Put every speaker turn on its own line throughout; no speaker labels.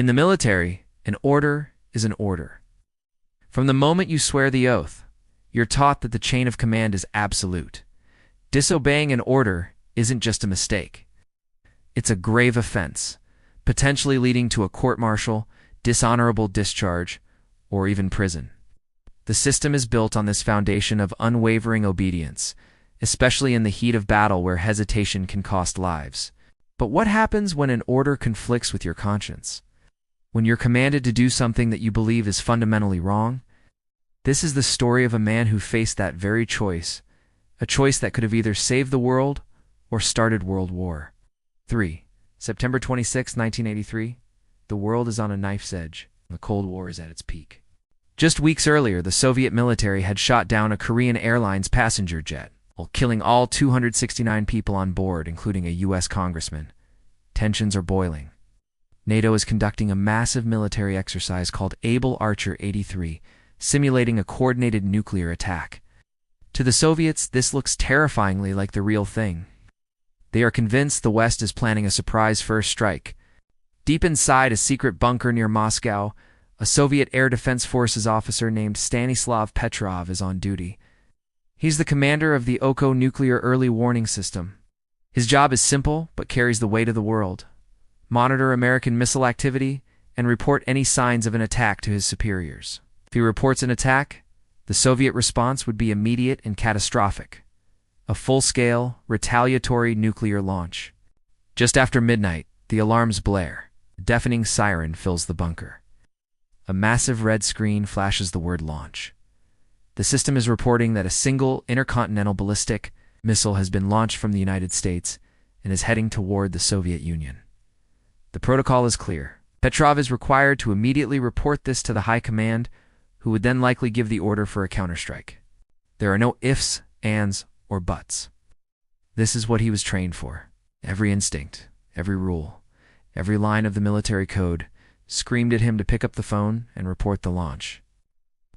In the military, an order is an order. From the moment you swear the oath, you're taught that the chain of command is absolute. Disobeying an order isn't just a mistake. It's a grave offense, potentially leading to a court-martial, dishonorable discharge, or even prison. The system is built on this foundation of unwavering obedience, especially in the heat of battle where hesitation can cost lives. But what happens when an order conflicts with your conscience? When you're commanded to do something that you believe is fundamentally wrong? This is the story of a man who faced that very choice, a choice that could have either saved the world or started World War III. September 26, 1983. The world is on a knife's edge. The Cold War is at its peak. Just weeks earlier, the Soviet military had shot down a Korean Airlines passenger jet, while killing all 269 people on board, including a U.S. congressman. Tensions are boiling. NATO is conducting a massive military exercise called Able Archer 83, simulating a coordinated nuclear attack. To the Soviets, this looks terrifyingly like the real thing. They are convinced the West is planning a surprise first strike. Deep inside a secret bunker near Moscow, a Soviet Air Defense Forces officer named Stanislav Petrov is on duty. He's the commander of the Oko nuclear early warning system. His job is simple, but carries the weight of the world. Monitor American missile activity, and report any signs of an attack to his superiors. If he reports an attack, the Soviet response would be immediate and catastrophic. A full-scale, retaliatory nuclear launch. Just after midnight, the alarms blare. A deafening siren fills the bunker. A massive red screen flashes the word launch. The system is reporting that a single intercontinental ballistic missile has been launched from the United States and is heading toward the Soviet Union. The protocol is clear. Petrov is required to immediately report this to the high command, who would then likely give the order for a counterstrike. There are no ifs, ands, or buts. This is what he was trained for. Every instinct, every rule, every line of the military code screamed at him to pick up the phone and report the launch.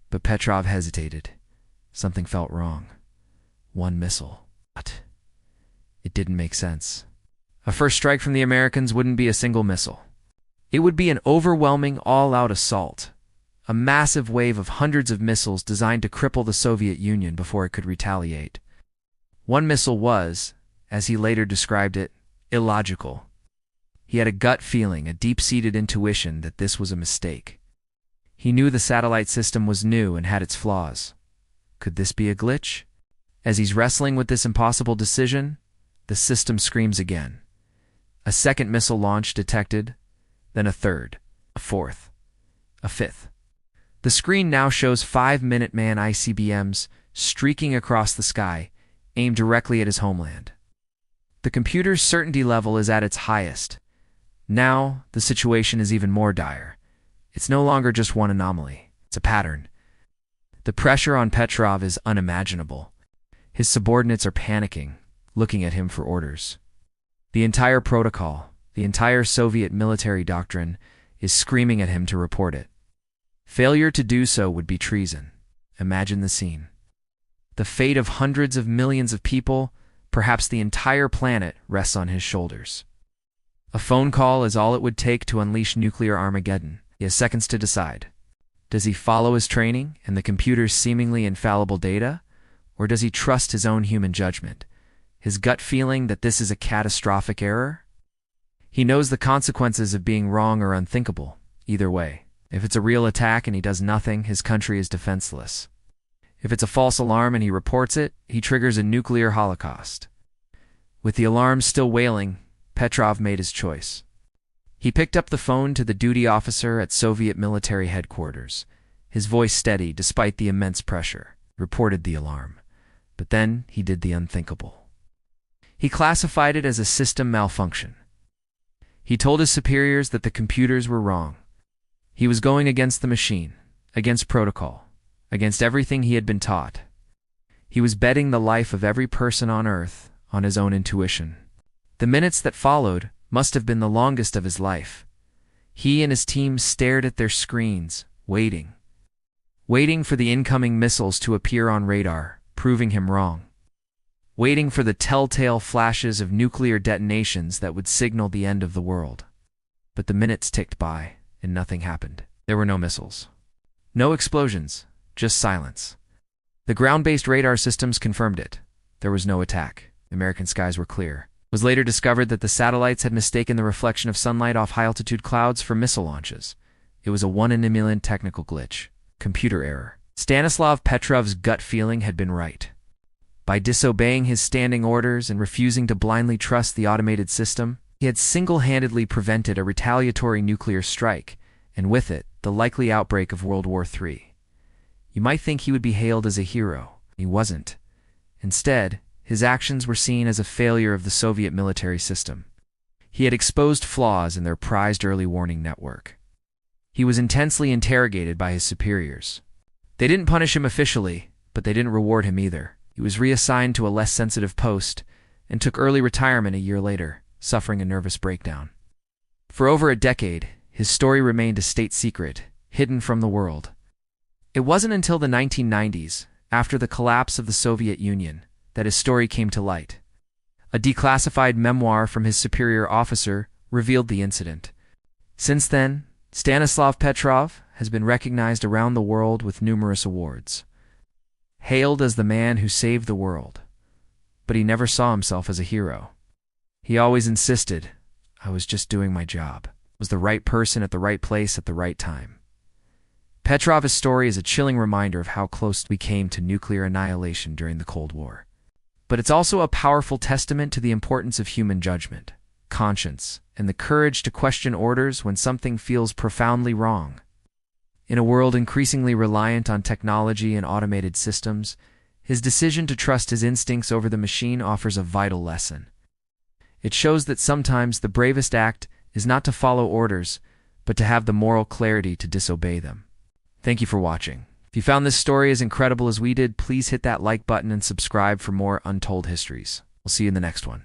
But Petrov hesitated. Something felt wrong. One missile. But it didn't make sense. A first strike from the Americans wouldn't be a single missile. It would be an overwhelming, all-out assault. A massive wave of hundreds of missiles designed to cripple the Soviet Union before it could retaliate. One missile was, as he later described it, illogical. He had a gut feeling, a deep-seated intuition that this was a mistake. He knew the satellite system was new and had its flaws. Could this be a glitch? As he's wrestling with this impossible decision, the system screams again. A second missile launch detected, then a third, a fourth, a fifth. The screen now shows 5 Minuteman ICBMs streaking across the sky, aimed directly at his homeland. The computer's certainty level is at its highest. Now, the situation is even more dire. It's no longer just one anomaly. It's a pattern. The pressure on Petrov is unimaginable. His subordinates are panicking, looking at him for orders. The entire protocol, the entire Soviet military doctrine, is screaming at him to report it. Failure to do so would be treason. Imagine the scene. The fate of hundreds of millions of people, perhaps the entire planet, rests on his shoulders. A phone call is all it would take to unleash nuclear Armageddon. He has seconds to decide. Does he follow his training and the computer's seemingly infallible data? Or does he trust his own human judgment, his gut feeling that this is a catastrophic error? He knows the consequences of being wrong are unthinkable. Either way, if it's a real attack and he does nothing, his country is defenseless. If it's a false alarm and he reports it, he triggers a nuclear holocaust. With the alarm still wailing, Petrov made his choice. He picked up the phone to the duty officer at Soviet military headquarters. His voice steady despite the immense pressure, reported the alarm. But then he did the unthinkable. He classified it as a system malfunction. He told his superiors that the computers were wrong. He was going against the machine, against protocol, against everything he had been taught. He was betting the life of every person on Earth on his own intuition. The minutes that followed must have been the longest of his life. He and his team stared at their screens, waiting for the incoming missiles to appear on radar, proving him wrong. Waiting for the telltale flashes of nuclear detonations that would signal the end of the world. But the minutes ticked by, and nothing happened. There were no missiles. No explosions, just silence. The ground-based radar systems confirmed it. There was no attack. American skies were clear. It was later discovered that the satellites had mistaken the reflection of sunlight off high-altitude clouds for missile launches. It was a one-in-a-million technical glitch. Computer error. Stanislav Petrov's gut feeling had been right. By disobeying his standing orders and refusing to blindly trust the automated system, he had single-handedly prevented a retaliatory nuclear strike, and with it, the likely outbreak of World War III. You might think he would be hailed as a hero. He wasn't. Instead, his actions were seen as a failure of the Soviet military system. He had exposed flaws in their prized early warning network. He was intensely interrogated by his superiors. They didn't punish him officially, but they didn't reward him either. He was reassigned to a less sensitive post and took early retirement a year later, suffering a nervous breakdown. For over a decade, his story remained a state secret, hidden from the world. It wasn't until the 1990s, after the collapse of the Soviet Union, that his story came to light. A declassified memoir from his superior officer revealed the incident. Since then, Stanislav Petrov has been recognized around the world with numerous awards. Hailed as the man who saved the world. But he never saw himself as a hero. He always insisted, "I was just doing my job. Was the right person at the right place at the right time." Petrov's story is a chilling reminder of how close we came to nuclear annihilation during the Cold War. But it's also a powerful testament to the importance of human judgment, conscience, and the courage to question orders when something feels profoundly wrong. In a world increasingly reliant on technology and automated systems, his decision to trust his instincts over the machine offers a vital lesson. It shows that sometimes the bravest act is not to follow orders, but to have the moral clarity to disobey them. Thank you for watching. If you found this story as incredible as we did, please hit that like button and subscribe for more untold histories. We'll see you in the next one.